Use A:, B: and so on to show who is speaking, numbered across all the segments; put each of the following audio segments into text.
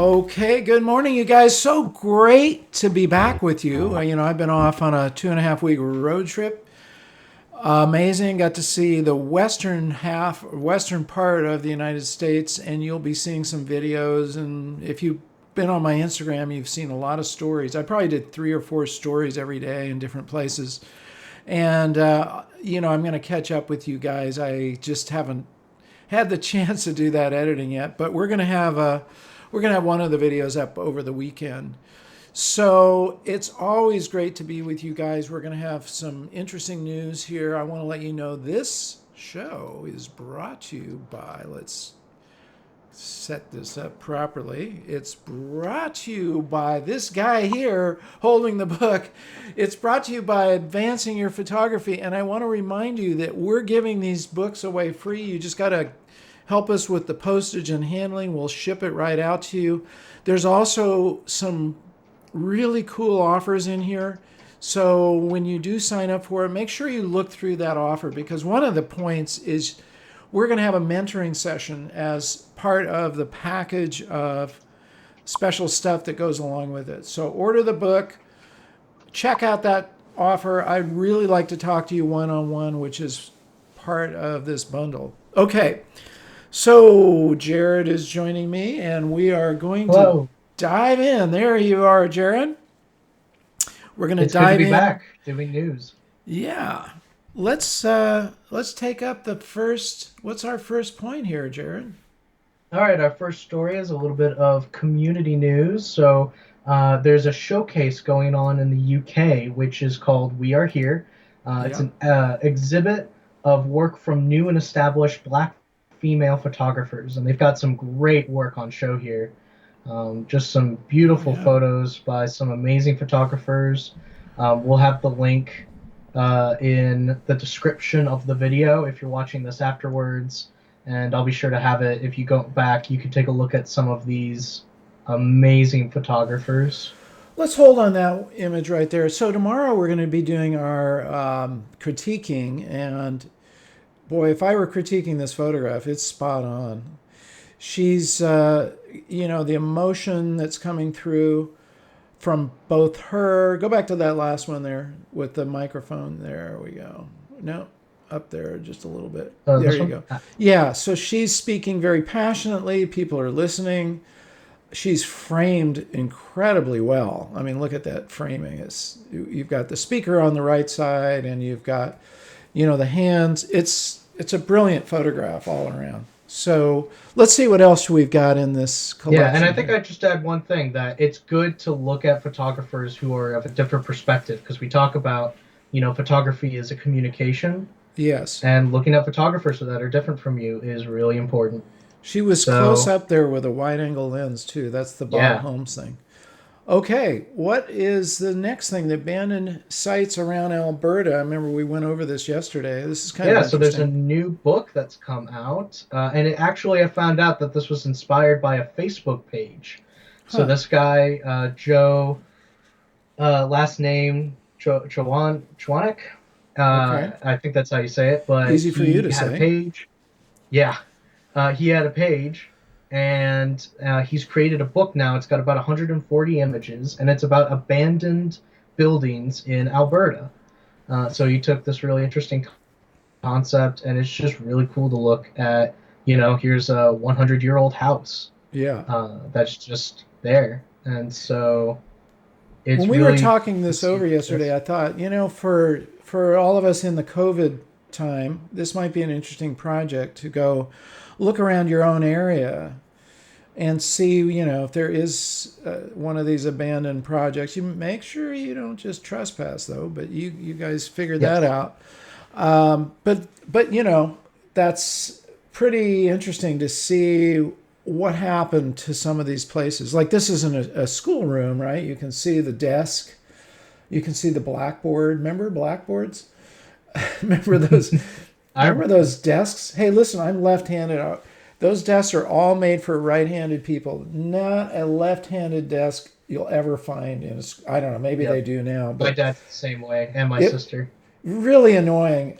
A: Okay, good morning, you guys. So great to be back with you. I've been off on a 2.5 week road trip. Amazing. Got to see the western part of the United States, and you'll be seeing some videos. And if you've been on my Instagram, you've seen a lot of stories. I probably did 3 or 4 stories every day in different places. And, I'm going to catch up with you guys. I just haven't had the chance to do that editing yet, but we're gonna have one of the videos up over the weekend. So it's always great to be with you guys. We're gonna have some interesting news here. I want to let you know this show is brought to you by, let's set this up properly. It's brought to you by this guy here holding the book. It's brought to you by Advancing Your Photography. And I want to remind you that we're giving these books away free. You just got to help us with the postage and handling. We'll ship it right out to you. There's also some really cool offers in here. So when you do sign up for it, make sure you look through that offer, because one of the points is we're going to have a mentoring session as part of the package of special stuff that goes along with it. So order the book, check out that offer. I'd really like to talk to you one-on-one, which is part of this bundle. Okay, so Jared is joining me, and we are going to
B: Hello.
A: dive in. There you are, Jared. We're going to
B: It's good to
A: dive
B: be
A: in.
B: back doing news.
A: Yeah. Let's take up the first. What's our first point here, Jared?
B: All right, our first story is a little bit of community news. There's a showcase going on in the UK, which is called We Are Here. It's
A: Yeah.
B: an exhibit of work from new and established Black female photographers, and they've got some great work on show here. Just some
A: Oh
B: beautiful
A: yeah.
B: photos by some amazing photographers. We'll have the link in the description of the video if you're watching this afterwards. And I'll be sure to have it. If you go back, you can take a look at some of these amazing photographers.
A: Let's hold on that image right there. So tomorrow we're going to be doing our critiquing, and boy, if I were critiquing this photograph, it's spot on. She's, the emotion that's coming through from both her. Go back to that last one there with the microphone. There we go. No, up there just a little bit. There
B: This
A: you
B: one?
A: go. Yeah, so she's speaking very passionately. People are listening. She's framed incredibly well. I mean, look at that framing. You've got the speaker on the right side, and you've got, the hands. It's a brilliant photograph all around. So let's see what else we've got in this
B: Yeah, and I
A: collection
B: think
A: here.
B: I just add one thing that it's good to look at photographers who are of a different perspective because we talk about, photography is a communication,
A: Yes,
B: and looking at photographers that are different from you is really important.
A: she was close
B: So,
A: up there with a wide angle lens too. That's the Bob
B: yeah.
A: Holmes thing. Okay, what is the next thing? The abandoned sites around Alberta. I remember we went over this yesterday. This is kind of
B: Yeah, so there's a
A: interesting.
B: new book that's come out, and I found out that this was inspired by a Facebook page. So
A: Huh.
B: this guy, Joe, last name Chwanek,
A: Okay.
B: I think that's how you say it, but
A: Easy for you
B: he
A: to
B: had a
A: say.
B: page. Yeah, he had a page, and he's created a book now. It's got about 140 images, and it's about abandoned buildings in Alberta. So he took this really interesting concept, and it's just really cool to look at. Here's a 100-year-old house
A: Yeah.
B: that's just there, and so
A: When
B: it's
A: we were
B: really
A: talking
B: to
A: this
B: see
A: over yesterday,
B: this.
A: I thought, for all of us in the COVID time, this might be an interesting project to go look around your own area and see, if there is one of these abandoned projects. You make sure you don't just trespass, though. But you guys figured that
B: Yes.
A: out. But that's pretty interesting to see what happened to some of these places. Like this isn't a schoolroom, right? You can see the desk, you can see the blackboard. Remember blackboards? remember those?
B: I
A: Remember
B: remember.
A: those desks? Hey, listen, I'm left-handed. Those desks are all made for right-handed people. Not a left-handed desk you'll ever find in a. I don't know. Maybe they
B: Yep.
A: do now,
B: My
A: but
B: dad's the same way, and my
A: it
B: sister.
A: really annoying.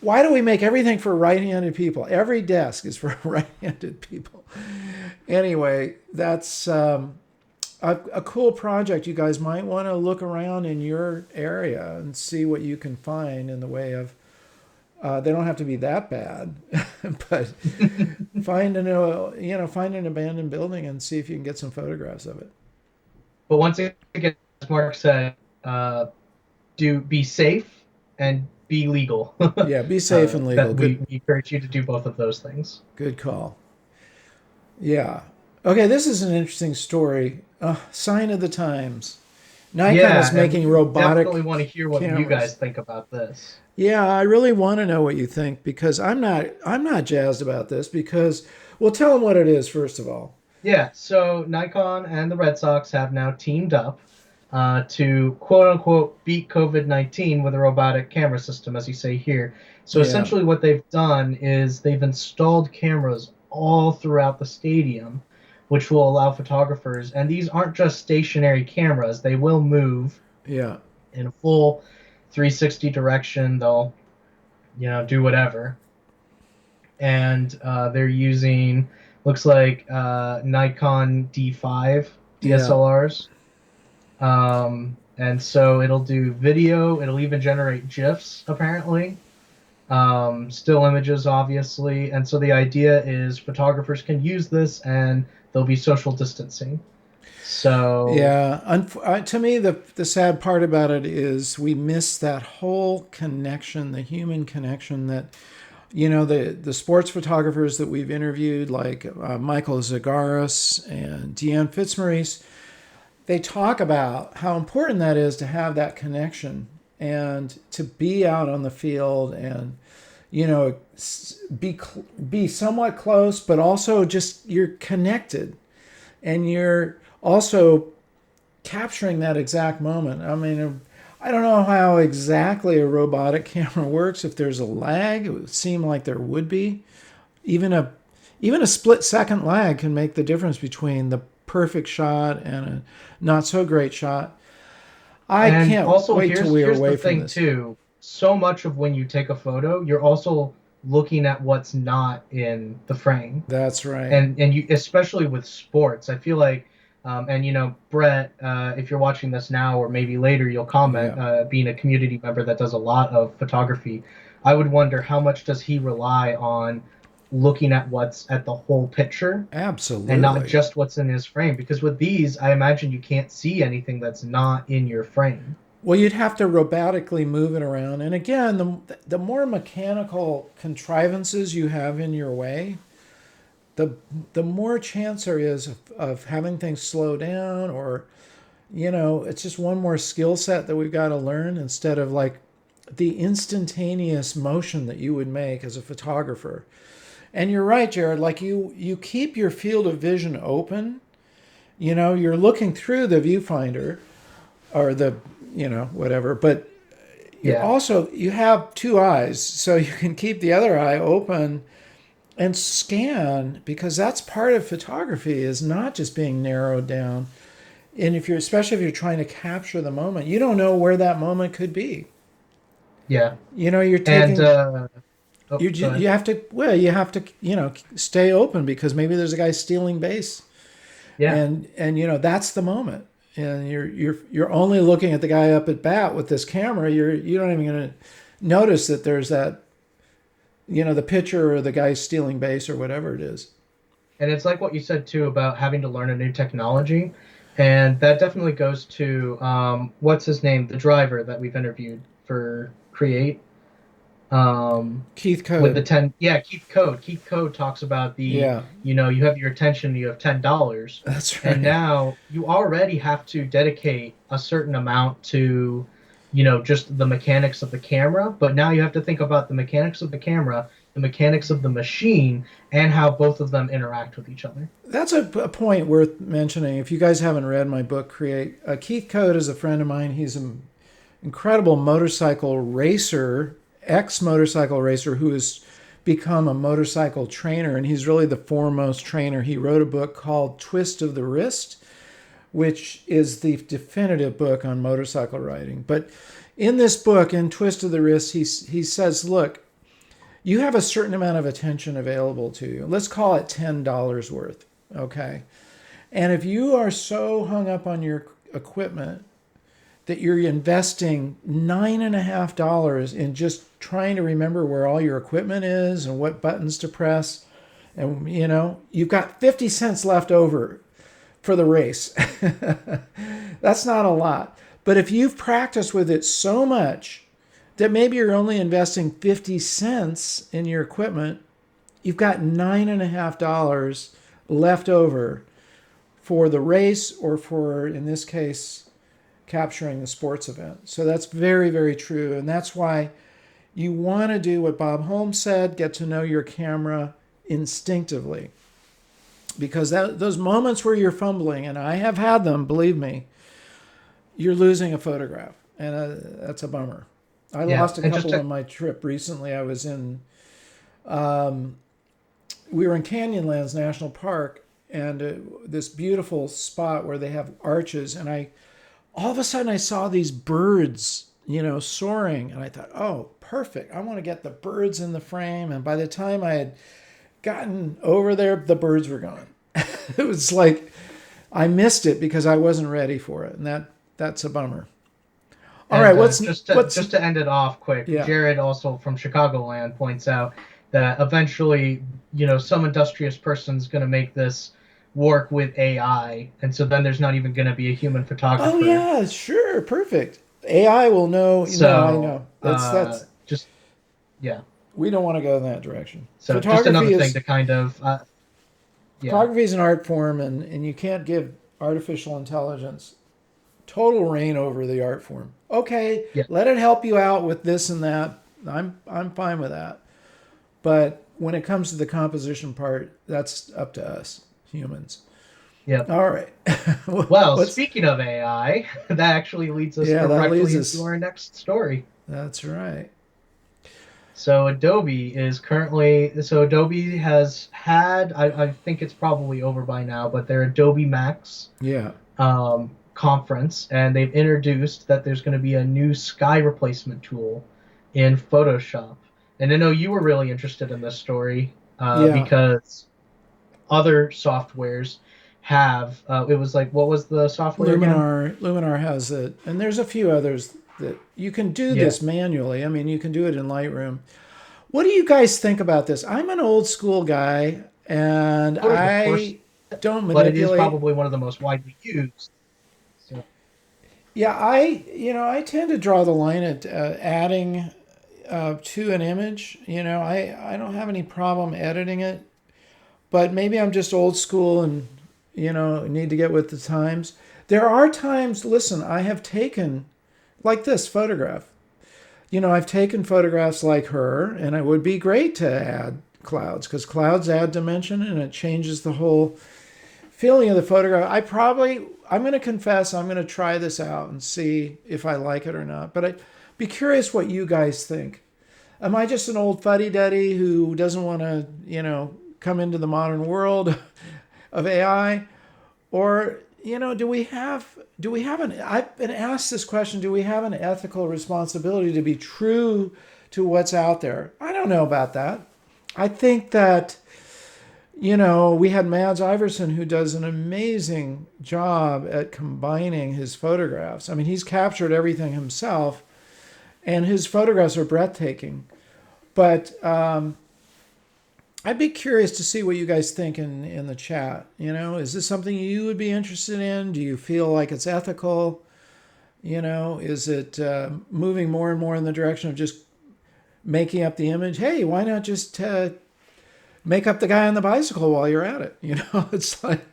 A: Why do we make everything for right-handed people? Every desk is for right-handed people. Anyway, that's a cool project. You guys might want to look around in your area and see what you can find in the way of. They don't have to be that bad, but find an abandoned building and see if you can get some photographs of it.
B: But once again, as Mark said, uh, do be safe and be legal.
A: Yeah, be safe and legal.
B: That we encourage you to do both of those things.
A: Good call. Yeah. Okay, this is an interesting story. Sign of the times. Nikon
B: Yeah,
A: is
B: and
A: making
B: we
A: robotic
B: definitely want to hear what you
A: cameras.
B: guys think about this.
A: Yeah, I really want to know what you think because I'm not jazzed about this because well, tell them what it is first of all.
B: Yeah, so Nikon and the Red Sox have now teamed up to quote unquote beat COVID-19 with a robotic camera system, as you say here. So
A: Yeah.
B: essentially, what they've done is they've installed cameras all throughout the stadium, which will allow photographers, and these aren't just stationary cameras, they will move
A: Yeah.
B: in a full 360 direction. They'll, do whatever. And they're using, looks like Nikon D5
A: Yeah.
B: DSLRs. And so it'll do video. It'll even generate GIFs, apparently. Still images, obviously. And so the idea is photographers can use this and there'll be social distancing. So,
A: Yeah, to me, the sad part about it is we miss that whole connection, the human connection that, the sports photographers that we've interviewed, like Michael Zagaris and Deanne Fitzmaurice, they talk about how important that is to have that connection and to be out on the field and, be somewhat close, but also just you're connected and you're also capturing that exact moment. I mean, I don't know how exactly a robotic camera works. If there's a lag, it would seem like there would be. Even a split second lag can make the difference between the perfect shot and a not so great shot. I
B: and
A: can't
B: also
A: wait till we are
B: here's the
A: away from
B: thing
A: this.
B: too. So much of when you take a photo, you're also looking at what's not in the frame.
A: That's right.
B: And you, especially with sports, I feel like, and Brett, if you're watching this now or maybe later, you'll comment.
A: Yeah,
B: Being a community member that does a lot of photography, I would wonder how much does he rely on looking at what's at the whole picture and not
A: absolutely.
B: just what's in his frame. Because with these, I imagine you can't see anything that's not in your frame.
A: Well, you'd have to robotically move it around. And again, the more mechanical contrivances you have in your way, the the more chance there is of having things slow down or it's just one more skill set that we've got to learn instead of like the instantaneous motion that you would make as a photographer. And you're right, Jared, like you keep your field of vision open. You're looking through the viewfinder or the whatever, but
B: Yeah.
A: you have two eyes so you can keep the other eye open and scan because that's part of photography is not just being narrowed down. And especially if you're trying to capture the moment, you don't know where that moment could be.
B: Yeah.
A: You're
B: And
A: taking
B: oh, go
A: you
B: ahead.
A: have to stay open because maybe there's a guy stealing base
B: Yeah.
A: and that's the moment and you're only looking at the guy up at bat with this camera. You don't even gonna notice that there's that the pitcher or the guy stealing base or whatever it is.
B: And it's like what you said too about having to learn a new technology, and that definitely goes to what's his name, the driver that we've interviewed for Create.
A: Keith
B: With the
A: Code.
B: 10, yeah, Keith Code. Keith Code talks about
A: Yeah,
B: you have your attention, you have $10,
A: that's
B: and
A: right.
B: now you already have to dedicate a certain amount to, just the mechanics of the camera. But now you have to think about the mechanics of the camera, the mechanics of the machine, and how both of them interact with each other.
A: That's a point worth mentioning. If you guys haven't read my book, Create, Keith Code is a friend of mine. He's an incredible motorcycle racer, ex motorcycle racer, who has become a motorcycle trainer, and he's really the foremost trainer. He wrote a book called Twist of the Wrist, which is the definitive book on motorcycle riding. But in this book, in Twist of the Wrist, he says, look, you have a certain amount of attention available to you. Let's call it $10 worth. Okay. And if you are so hung up on your equipment that you're investing $9.50 in just trying to remember where all your equipment is and what buttons to press, and you've got 50 cents left over for the race. That's not a lot. But if you've practiced with it so much that maybe you're only investing 50 cents in your equipment, you've got $9.50 left over for the race, or for, in this case, capturing the sports event. So that's very, very true. And that's why you want to do what Bob Holmes said, get to know your camera instinctively. Because those moments where you're fumbling, and I have had them, believe me, you're losing a photograph. And that's a bummer. I lost a couple on my trip recently. I was in, we were in Canyonlands National Park, and this beautiful spot where they have arches. And all of a sudden I saw these birds, soaring. And I thought, oh, perfect. I want to get the birds in the frame. And by the time I had gotten over there, the birds were gone. It was like I missed it because I wasn't ready for it. And that's a bummer. All right,
B: just to end it off quick, yeah. Jared, also from Chicagoland, points out that eventually, some industrious person's going to make this work with AI, and so then there's not even going to be a human photographer.
A: Oh yeah, sure, perfect. AI will know. I know. That's
B: just yeah.
A: We don't want to go in that direction.
B: So just another thing to kind of.
A: Photography is an art form, and you can't give artificial intelligence total reign over the art form. Okay, Let it help you out with this and that. I'm fine with that. But when it comes to the composition part, that's up to us humans.
B: Yeah.
A: All right.
B: Well, speaking of AI, that actually leads us directly into our next story.
A: That's right.
B: So Adobe has had, I think it's probably over by now, but their Adobe Max conference, and they've introduced that there's going to be a new sky replacement tool in Photoshop. And I know you were really interested in this story because other softwares have, it was like, what was the software again?
A: Luminar has it, and there's a few others that you can do this manually. I mean, you can do it in Lightroom. What do you guys think about this? I'm an old school guy, and I don't manipulate.
B: But it is probably one of the most widely used. So.
A: Yeah, I tend to draw the line at adding to an image. I don't have any problem editing it, but maybe I'm just old school and need to get with the times. There are times. Listen, I have taken. Like this photograph. I've taken photographs like her, and it would be great to add clouds because clouds add dimension and it changes the whole feeling of the photograph. I'm going to confess, I'm going to try this out and see if I like it or not. But I'd be curious what you guys think. Am I just an old fuddy-duddy who doesn't want to, come into the modern world of AI? Or do we have I've been asked this question, do we have an ethical responsibility to be true to what's out there? I don't know about that. I think that, we had Mads Iverson, who does an amazing job at combining his photographs. I mean, he's captured everything himself, and his photographs are breathtaking. But I'd be curious to see what you guys think in the chat. Is this something you would be interested in? Do you feel like it's ethical? Is it moving more and more in the direction of just making up the image? Hey, why not just make up the guy on the bicycle while you're at it? It's like,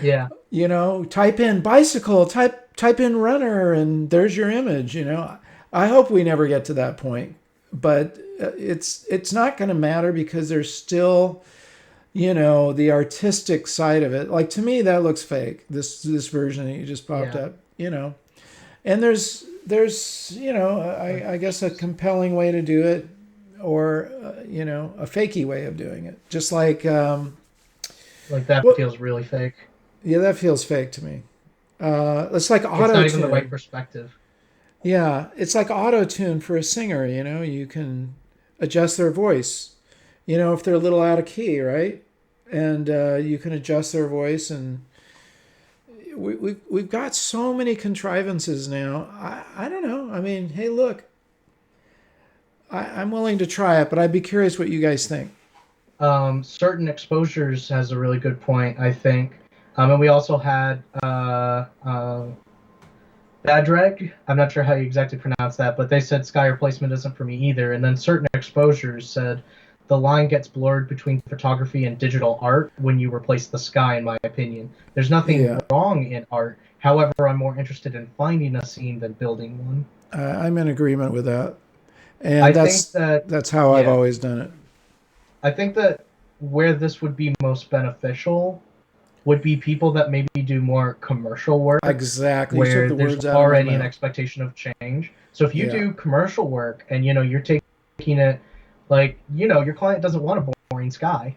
A: type in bicycle, type in runner, and there's your image. I hope we never get to that point. But it's not going to matter because there's still, the artistic side of it. Like, to me, that looks fake. This version that you just popped up, and there's I guess a compelling way to do it, or a fakey way of doing it. Just like
B: that feels really fake.
A: Yeah, that feels fake to me. It's like auto.
B: It's not even the right perspective.
A: Yeah, it's like auto tune for a singer. You can adjust their voice. If they're a little out of key, right? And you can adjust their voice, and we've got so many contrivances now. I don't know. I mean, hey, look, I'm willing to try it, but I'd be curious what you guys think.
B: Certain exposures has a really good point, I think. And we also had Badrag. I'm not sure how you exactly pronounce that, but they said sky replacement isn't for me either. And then certain exposures said the line gets blurred between photography and digital art when you replace the sky, in my opinion. There's nothing
A: Yeah,
B: wrong in art. However, I'm more interested in finding a scene than building one.
A: I'm in agreement with that, and
B: I think
A: that's
B: that,
A: that's how I've
B: yeah,
A: always done it.
B: I think that where this would be most beneficial would be people that maybe do more commercial work
A: Exactly. You took
B: where
A: the
B: there's
A: words out of my
B: already an
A: mouth.
B: expectation of change. So if you
A: Yeah,
B: do commercial work and you're taking it like your client doesn't want a boring sky.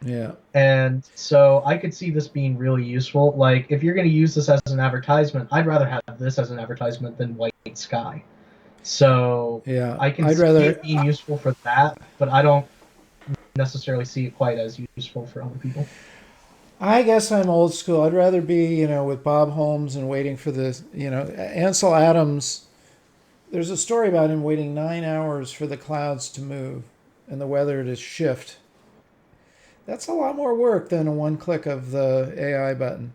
A: yeah.
B: And so I could see this being really useful. Like if you're going to use this as an advertisement, I'd rather have this as an advertisement than white sky. So
A: Yeah,
B: I can
A: I'd
B: see
A: rather.
B: it being useful for that, but I don't necessarily see it quite as useful for other people.
A: I guess I'm old school. I'd rather be, with Bob Holmes and waiting for Ansel Adams. There's a story about him waiting 9 hours for the clouds to move and the weather to shift. That's a lot more work than a one click of the AI button.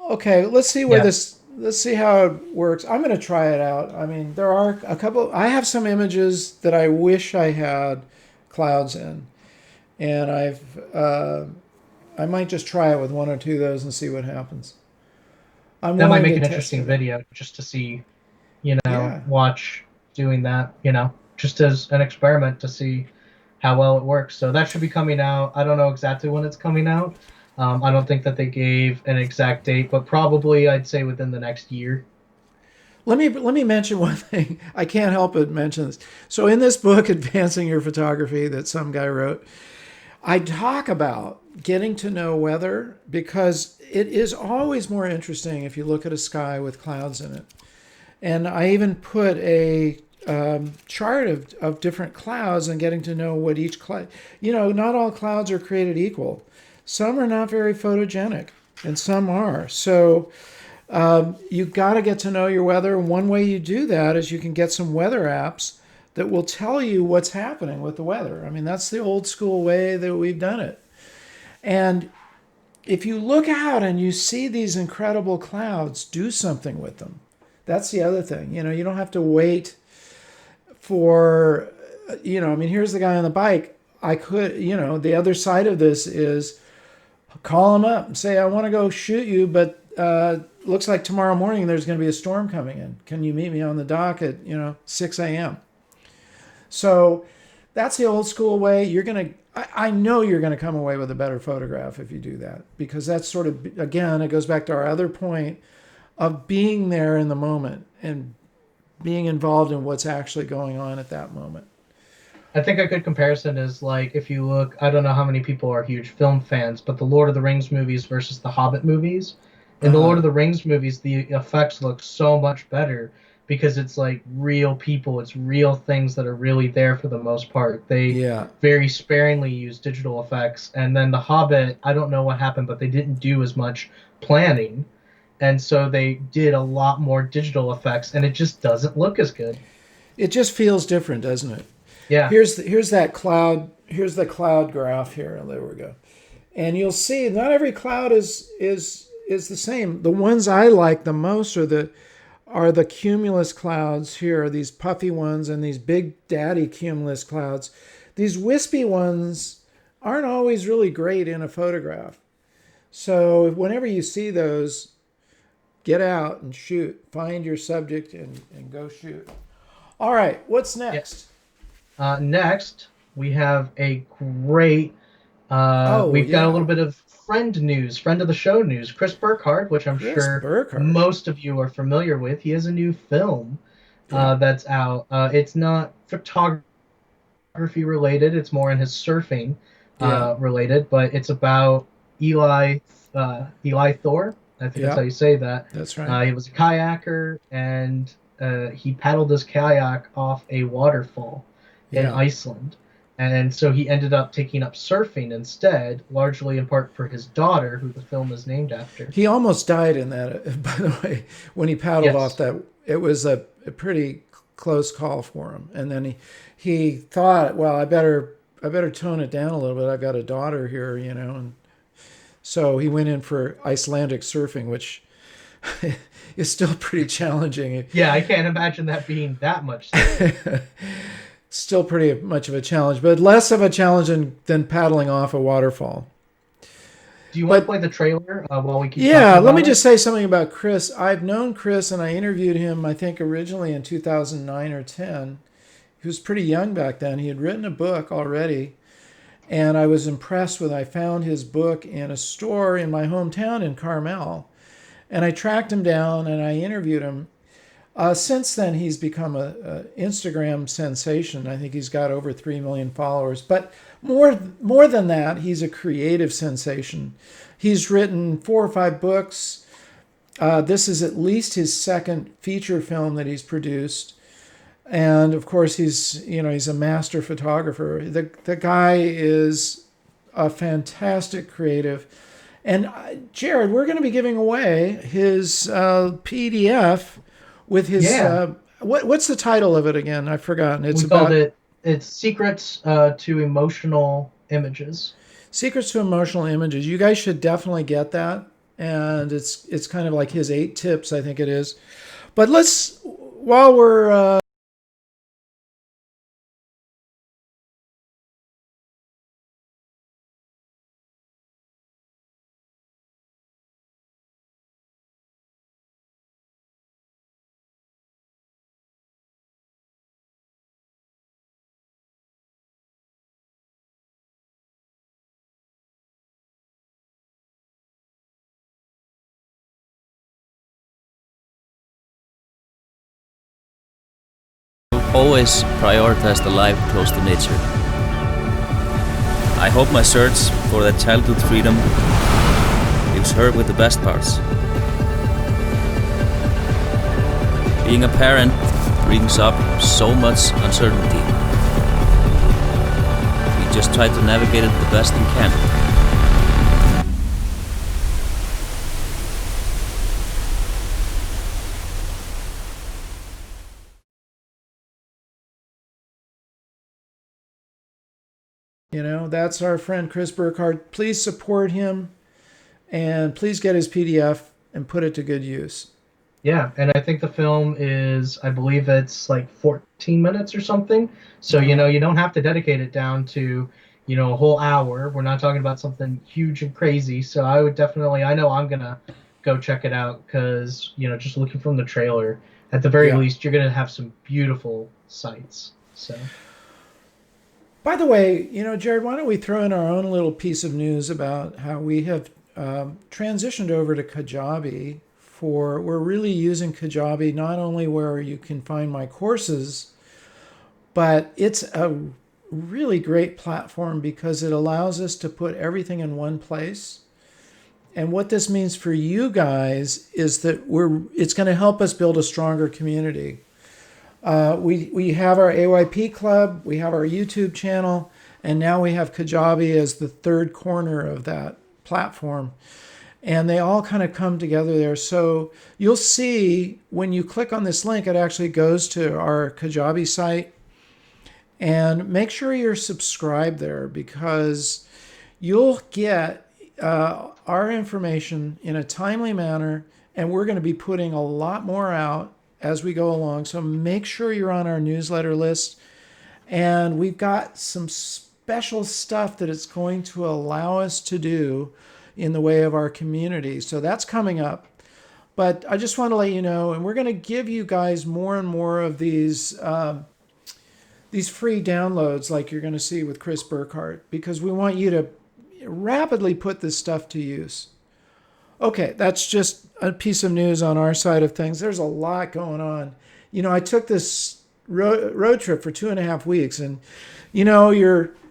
A: Okay, let's see where
B: Yeah.
A: this. Let's see how it works. I'm going to try it out. I mean, there are a couple. I have some images that I wish I had clouds in, and I might just try it with one or two of those and see what happens. I'm
B: That might
A: willing
B: make
A: to
B: an
A: test
B: interesting
A: it out.
B: video just to see,
A: Yeah.
B: watch doing that, just as an experiment to see how well it works. So that should be coming out. I don't know exactly when it's coming out. I don't think that they gave an exact date, but probably I'd say within the next year.
A: Let me mention one thing. I can't help but mention this. So in this book, Advancing Your Photography, that some guy wrote, I talk about getting to know weather because it is always more interesting if you look at a sky with clouds in it. And I even put a chart of different clouds and getting to know what each cloud, not all clouds are created equal. Some are not very photogenic and some are. So you've got to get to know your weather. And one way you do that is you can get some weather apps that will tell you what's happening with the weather. I mean, that's the old school way that we've done it. And if you look out and you see these incredible clouds, do something with them. That's the other thing. You don't have to wait for, I mean, here's the guy on the bike. I could, the other side of this is call him up and say, I want to go shoot you, but looks like tomorrow morning there's going to be a storm coming in. Can you meet me on the dock at, 6 a.m.? So that's the old school way. I know you're going to come away with a better photograph if you do that, because that's sort of, again, it goes back to our other point of being there in the moment and being involved in what's actually going on at that moment.
B: I think a good comparison is like if you look, I don't know how many people are huge film fans, but the Lord of the Rings movies versus the Hobbit movies. In the Lord
A: Uh,
B: of the Rings movies, the effects look so much better because it's like real people, it's real things that are really there for the most part. They
A: yeah,
B: very sparingly use digital effects. And then the Hobbit, I don't know what happened, but they didn't do as much planning. And so they did a lot more digital effects, and it just doesn't look as good.
A: it just feels different, doesn't it?
B: Yeah.
A: Here's that cloud. Here's the cloud graph here. There we go. And you'll see not every cloud is the same. The ones I like the most are the cumulus clouds here, these puffy ones and these big daddy cumulus clouds. These wispy ones aren't always really great in a photograph. So whenever you see those, get out and shoot. Find your subject and go shoot. All right, what's
B: Yeah.
A: next?
B: Next, we have a great.
A: Oh,
B: We've got a
A: yeah,
B: little bit of friend news, friend of the show news. Chris Burkard, which I'm
A: Chris
B: sure
A: Burkard.
B: most of you are familiar with. He has a new film
A: Yeah,
B: that's out. It's not photography related. It's more in his surfing
A: yeah,
B: related, but it's about Eli Thor. I think that's how
A: yeah,
B: you say that.
A: that's right.
B: He was a kayaker, and he paddled his kayak off a waterfall in
A: Yeah.
B: Iceland. And so he ended up taking up surfing instead, largely in part for his daughter, who the film is named after.
A: He almost died in that, by the way, when he paddled off
B: Yes.
A: that. It was a pretty close call for him. And then he thought, well, I better tone it down a little bit. I've got a daughter here, and so he went in for Icelandic surfing, which is still pretty challenging.
B: Yeah, I can't imagine that being that much.
A: Still pretty much of a challenge, but less of a challenge than paddling off a waterfall.
B: Do you want to
A: But
B: play the trailer while we keep
A: yeah,
B: talking
A: let me
B: about it?
A: just say something about Chris. I've known Chris and I interviewed him, I think, originally in 2009 or 10. He was pretty young back then. He had written a book already, and I was impressed with I found his book in a store in my hometown in Carmel, and I tracked him down and I interviewed him. Since then, he's become a Instagram sensation. I think he's got over 3 million followers. But more than that, he's a creative sensation. He's written 4 or 5 books. This is at least his second feature film that he's produced. And of course, he's a master photographer. The guy is a fantastic creative. And Jared, we're going to be giving away his PDF with his
B: Yeah,
A: what's the title of it again? I've forgotten. It's
B: we called
A: about
B: it's Secrets to Emotional Images.
A: secrets to emotional images. You guys should definitely get that, and it's kind of like his 8 tips, I think it is. But let's while we're
C: Always prioritize the life close to nature. I hope my search for that childhood freedom leaves her with the best parts. Being a parent brings up so much uncertainty. We just try to navigate it the best we can.
A: that's our friend Chris Burkard. Please support him, and please get his PDF and put it to good use.
B: Yeah, and I think the film is, I believe it's like 14 minutes or something. So, you don't have to dedicate it down to, a whole hour. We're not talking about something huge and crazy. So I would definitely, I know I'm going to go check it out because, just looking from the trailer, at the very
A: Yeah.
B: least, you're going to have some beautiful sights. So,
A: By the way, Jared, why don't we throw in our own little piece of news about how we have transitioned over to Kajabi. We're really using Kajabi not only where you can find my courses, but it's a really great platform because it allows us to put everything in one place. And what this means for you guys is that it's going to help us build a stronger community. We have our AYP club, we have our YouTube channel, and now we have Kajabi as the third corner of that platform. And they all kind of come together there. So you'll see when you click on this link, it actually goes to our Kajabi site. And make sure you're subscribed there because you'll get our information in a timely manner. And we're going to be putting a lot more out as we go along. So make sure you're on our newsletter list. And we've got some special stuff that it's going to allow us to do in the way of our community. So that's coming up. But I just want to let you know, and we're going to give you guys more and more of these free downloads like you're going to see with Chris Burkard, because we want you to rapidly put this stuff to use. Okay, that's just a piece of news on our side of things. There's a lot going on. I took this road trip for 2.5 weeks, and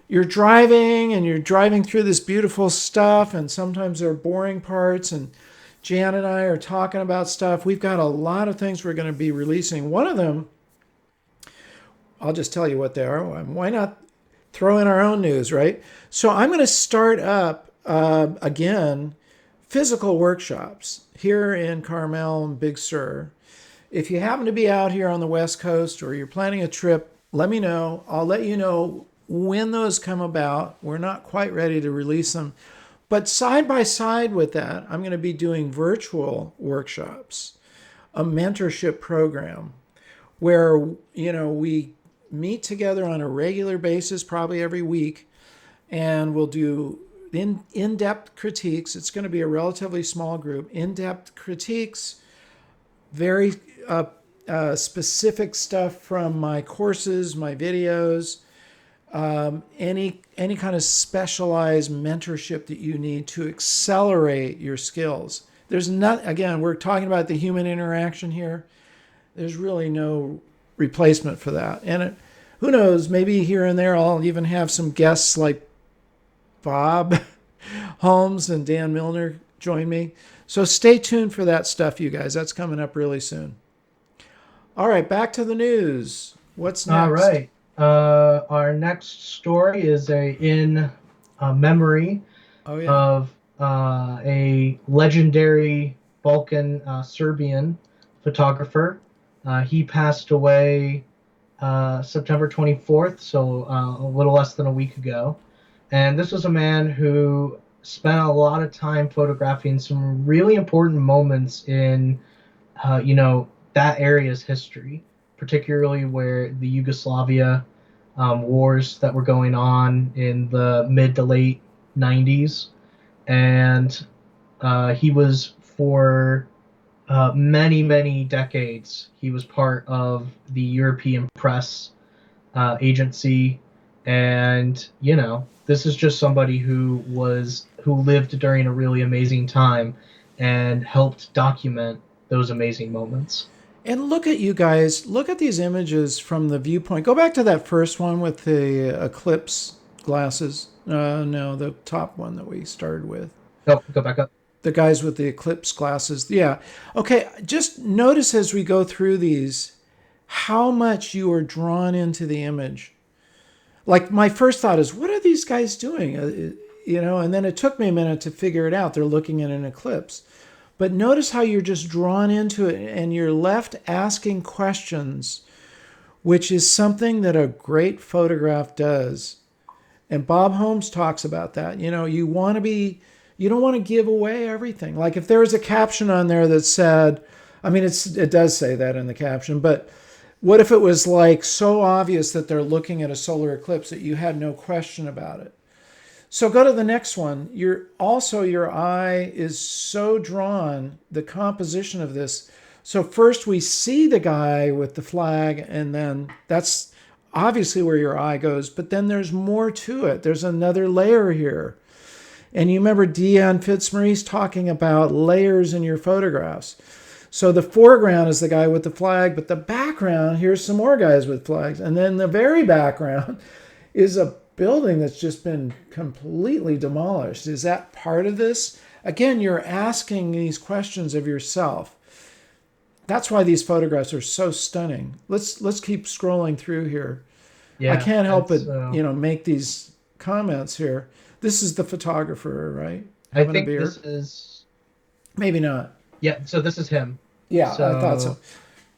A: you're driving and you're driving through this beautiful stuff, and sometimes there are boring parts, and Jan and I are talking about stuff. We've got a lot of things we're going to be releasing. One of them, I'll just tell you what they are. Why not throw in our own news, right? So I'm going to start up again physical workshops here in Carmel and Big Sur. If you happen to be out here on the West Coast or you're planning a trip, let me know. I'll let you know when those come about. We're not quite ready to release them. But side by side with that, I'm going to be doing virtual workshops, a mentorship program where, we meet together on a regular basis, probably every week, and we'll do in-depth critiques. It's going to be a relatively small group, in-depth critiques, very specific stuff from my courses, my videos, any kind of specialized mentorship that you need to accelerate your skills. There's not, again, we're talking about the human interaction here. There's really no replacement for that. And who knows, maybe here and there I'll even have some guests like Bob Holmes and Dan Milner join me. So stay tuned for that stuff, you guys. That's coming up really soon. All right, back to the news. What's next?
B: All right. Our next story is in memory of a legendary Balkan Serbian photographer. He passed away September 24th, so a little less than a week ago. And this was a man who spent a lot of time photographing some really important moments in, that area's history, particularly where the Yugoslavia wars that were going on in the mid to late 90s. And he was, for many, many decades, he was part of the European press agency. And, this is just somebody who lived during a really amazing time and helped document those amazing moments.
A: And look at you guys. Look at these images from the viewpoint. Go back to that first one with the eclipse glasses. No, the top one that we started with.
B: Oh, go back up.
A: The guys with the eclipse glasses. Yeah. Okay, just notice as we go through these how much you are drawn into the image. Like, my first thought is, what are these guys doing? And then it took me a minute to figure it out. They're looking at an eclipse. But notice how you're just drawn into it and you're left asking questions, which is something that a great photograph does. And Bob Holmes talks about that. You don't want to give away everything. Like, if there was a caption on there that said, it does say that in the caption, but what if it was like so obvious that they're looking at a solar eclipse that you had no question about it? So go to the next one. Your eye is so drawn, the composition of this. So first we see the guy with the flag, and then that's obviously where your eye goes, but then there's more to it. There's another layer here. And you remember Deanne Fitzmaurice talking about layers in your photographs. So the foreground is the guy with the flag, but the background, here's some more guys with flags. And then the very background is a building that's just been completely demolished. Is that part of this? Again, you're asking these questions of yourself. That's why these photographs are so stunning. Let's keep scrolling through here. Yeah, I can't help but make these comments here. This is the photographer, right?
B: I think this is...
A: Maybe not.
B: Yeah, so this is him.
A: Yeah, I thought so.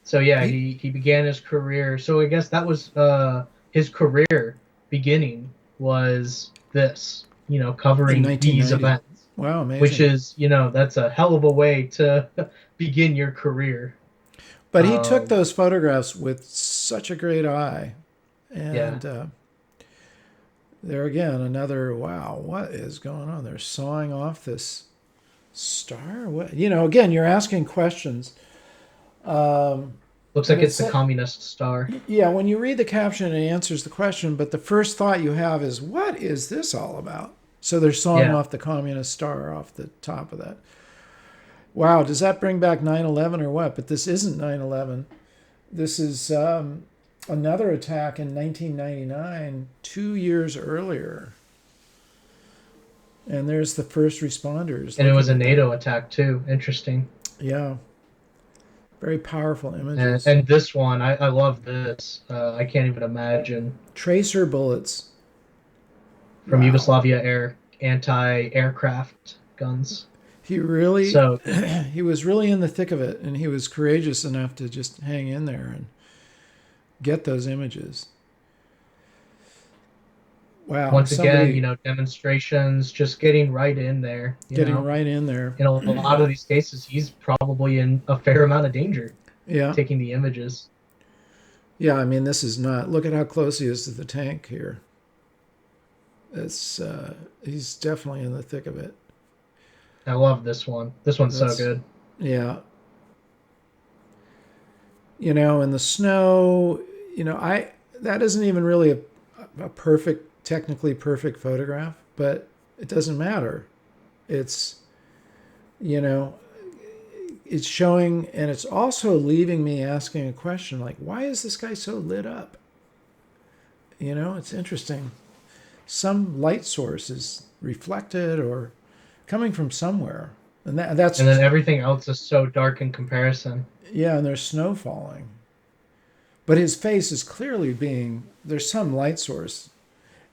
B: So yeah, he began his career. So I guess that was his career beginning was this, covering these events.
A: Wow, amazing.
B: Which is, that's a hell of a way to begin your career.
A: But he took those photographs with such a great eye. And there again, another, wow, what is going on? They're sawing off this star? What? Again, you're asking questions.
B: Looks like it's the communist star.
A: Yeah, when you read the caption, it answers the question, but the first thought you have is, what is this all about? So they're sawing off the communist star off the top of that. Wow, does that bring back 9/11 or what? But this isn't 9/11. This is another attack in 1999, 2 years earlier. And there's the first responders.
B: And it was a
A: looking at
B: NATO attack too. Interesting.
A: that. Yeah. Very powerful images.
B: And this one, I love this. I can't even imagine.
A: Tracer bullets.
B: From
A: Wow.
B: Yugoslavia anti-aircraft guns.
A: He really,
B: So
A: he was really in the thick of it, and he was courageous enough to just hang in there and get those images. Wow.
B: once again, demonstrations, just getting right in there.
A: Getting right in there.
B: In a lot of these cases, he's probably in a fair amount of danger.
A: Yeah.
B: Taking the images.
A: Yeah, I mean, this is not. Look at how close he is to the tank here. It's he's definitely in the thick of it.
B: I love this one. This one's so good.
A: Yeah. In the snow, that isn't even really a technically perfect photograph, but it doesn't matter. It's, it's showing, and it's also leaving me asking a question like, why is this guy so lit up? It's interesting. Some light source is reflected or coming from somewhere. And that's
B: and then everything else is so dark in comparison.
A: Yeah, and there's snow falling. But his face is clearly there's some light source.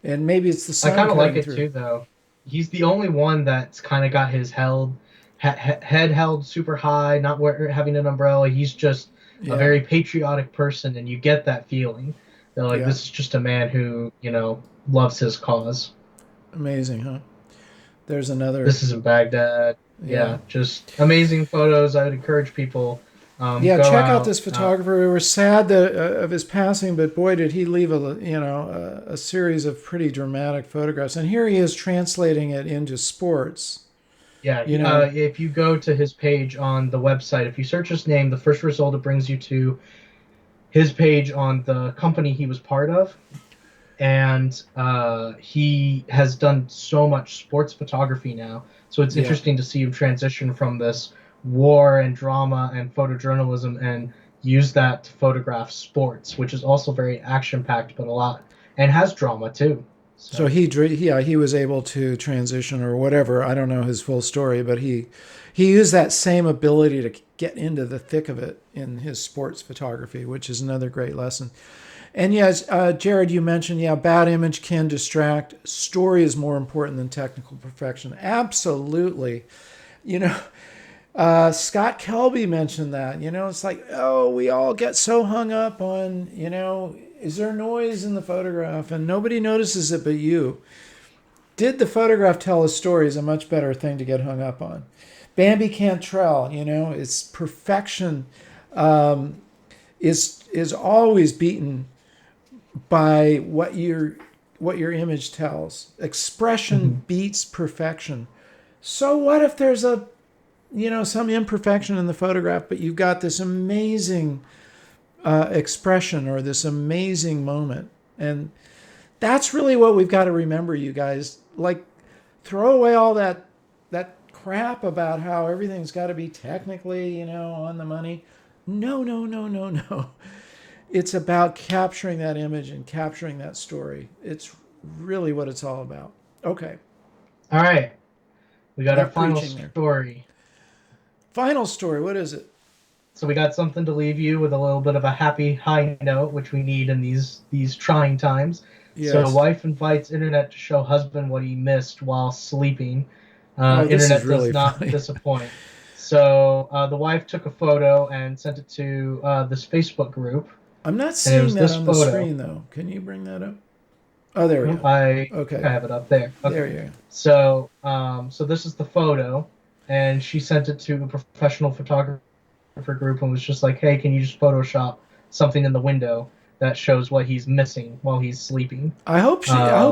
A: And maybe it's the sun.
B: I kind of like it
A: through.
B: too, though. He's the only one that's kind of got his head held super high, not having an umbrella. He's just a very patriotic person, and you get that feeling. That this is just a man who, loves his cause.
A: Amazing, huh? There's another.
B: This is in Baghdad. Yeah, just amazing photos. I would encourage people.
A: Check out this photographer. We were sad of his passing, but boy, did he leave a series of pretty dramatic photographs. And here he is translating it into sports.
B: Yeah, if you go to his page on the website, if you search his name, the first result it brings you to his page on the company he was part of. And he has done so much sports photography now. So it's interesting to see him transition from this war and drama and photojournalism and use that to photograph sports, which is also very action-packed, but a lot, and has drama too.
A: So he was able to transition or whatever. I don't know his full story, but he used that same ability to get into the thick of it in his sports photography, which is another great lesson. And yes, Jared, you mentioned, bad image can distract. Story is more important than technical perfection. Absolutely. Scott Kelby mentioned that. It's like, we all get so hung up on, is there noise in the photograph? And nobody notices it but you. Did the photograph tell a story is a much better thing to get hung up on. Bambi Cantrell, it's perfection is always beaten by what your image tells. Expression beats perfection. So what if there's some imperfection in the photograph, but you've got this amazing expression or this amazing moment? And that's really what we've got to remember, you guys. Like, throw away all that crap about how everything's got to be technically, on the money. No. It's about capturing that image and capturing that story. It's really what it's all about. Okay.
B: All right. We got our final story.
A: Final story. What is it?
B: So we got something to leave you with a little bit of a happy high note, which we need in these trying times. Yes. So wife invites internet to show husband what he missed while sleeping. Internet does not disappoint. So the wife took a photo and sent it to this Facebook group.
A: I'm not seeing that on the screen, though. Can you bring that up? Oh, there we go.
B: I have it up there. Okay.
A: There you go.
B: So, so this is the photo, and she sent it to a professional photographer group and was just like, hey, can you just Photoshop something in the window that shows what he's missing while he's sleeping?
A: I hope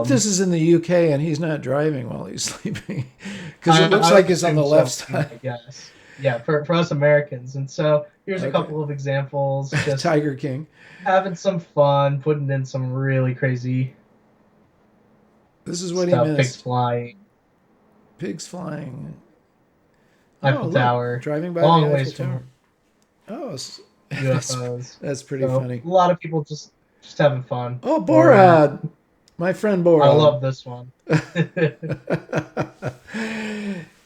A: this is in the UK and he's not driving while he's sleeping, because it looks like it's on the left side.
B: Yes. Yeah, for us Americans. And so here's a couple of examples. Just
A: Tiger King.
B: Having some fun, putting in some really crazy
A: This is what
B: stuff.
A: he missed.
B: Pigs flying.
A: Eiffel
B: Tower.
A: Driving by
B: long
A: the
B: ways
A: Eiffel Tower.
B: from UFOs.
A: That's pretty funny.
B: A lot of people just having fun.
A: Oh, Burkard. My friend Boron.
B: I love this one.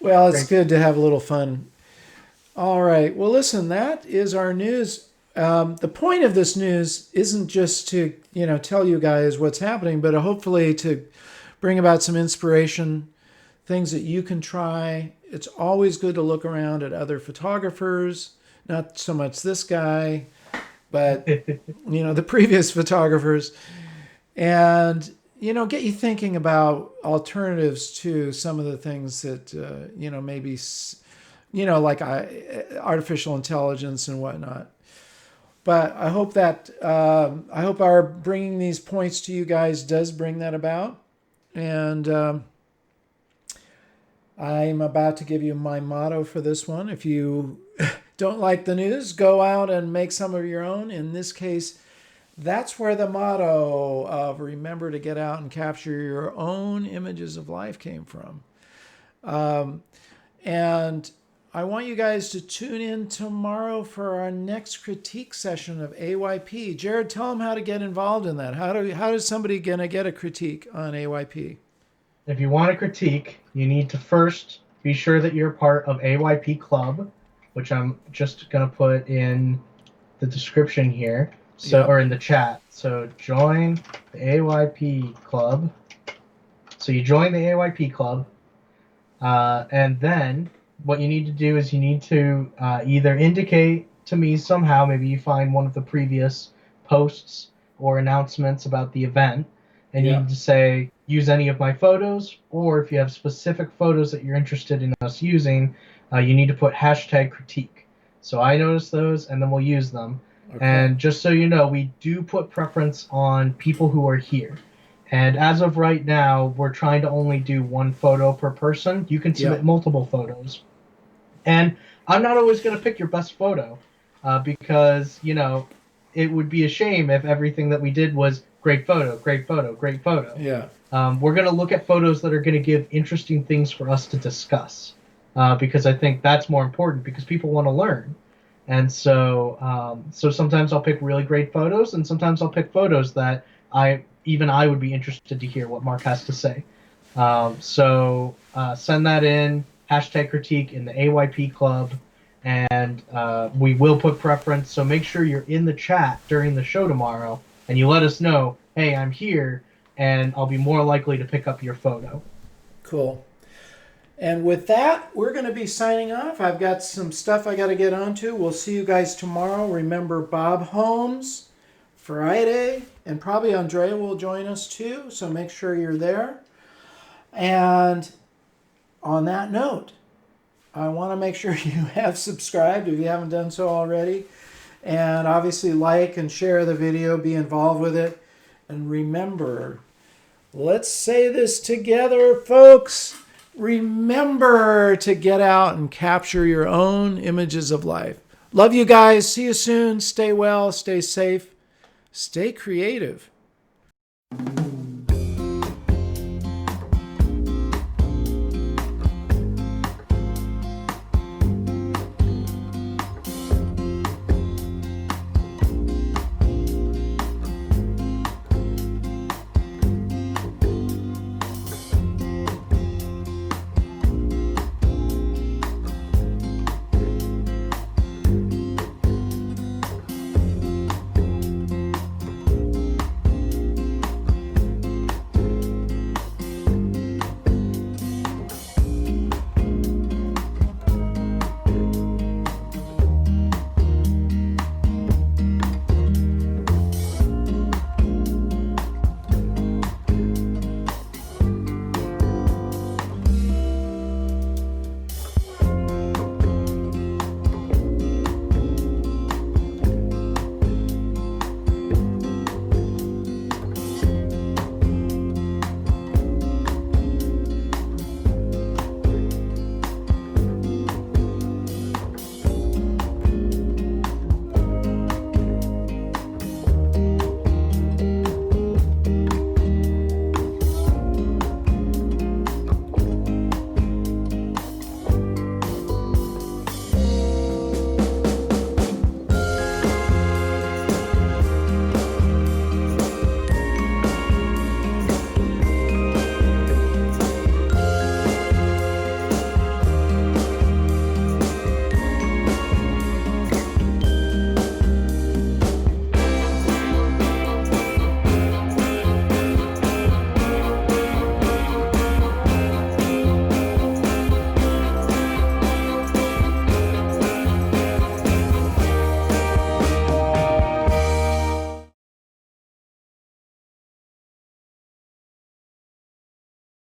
A: Well, it's
B: Great.
A: good to have a little fun. All right. Well, listen, that is our news. The point of this news isn't just to, tell you guys what's happening, but hopefully to bring about some inspiration, things that you can try. It's always good to look around at other photographers, not so much this guy, but, the previous photographers. And, get you thinking about alternatives to some of the things that, maybe, like artificial intelligence and whatnot. But I hope that, I hope our bringing these points to you guys does bring that about. And I'm about to give you my motto for this one. If you don't like the news, go out and make some of your own. In this case, that's where the motto of remember to get out and capture your own images of life came from. And I want you guys to tune in tomorrow for our next critique session of AYP. Jared, tell them how to get involved in that. How does somebody gonna get a critique on AYP?
B: If you want a critique, you need to first be sure that you're part of AYP Club, which I'm just going to put in the description here, or in the chat. So join the AYP Club. So you join the AYP Club, and then what you need to do is you need to either indicate to me somehow, maybe you find one of the previous posts or announcements about the event, and you need to say, use any of my photos, or if you have specific photos that you're interested in us using, you need to put hashtag critique. So I notice those, and then we'll use them. Okay. And just so you know, we do put preference on people who are here. And as of right now, we're trying to only do one photo per person. You can submit multiple photos. And I'm not always going to pick your best photo because, it would be a shame if everything that we did was great photo, great photo, great photo.
A: Yeah.
B: We're going to look at photos that are going to give interesting things for us to discuss because I think that's more important because people want to learn. And so sometimes I'll pick really great photos, and sometimes I'll pick photos that I would be interested to hear what Mark has to say. So send that in, hashtag critique in the AYP Club, and we will put preference. So make sure you're in the chat during the show tomorrow, and you let us know, hey, I'm here, and I'll be more likely to pick up your photo.
A: Cool. And with that, we're going to be signing off. I've got some stuff I got to get onto. We'll see you guys tomorrow. Remember, Bob Holmes, Friday, and probably Andrea will join us too, so make sure you're there. And on that note, I want to make sure you have subscribed if you haven't done so already. And obviously like and share the video, be involved with it. And remember, let's say this together, folks. Remember to get out and capture your own images of life. Love you guys. See you soon. Stay well. Stay safe. Stay creative.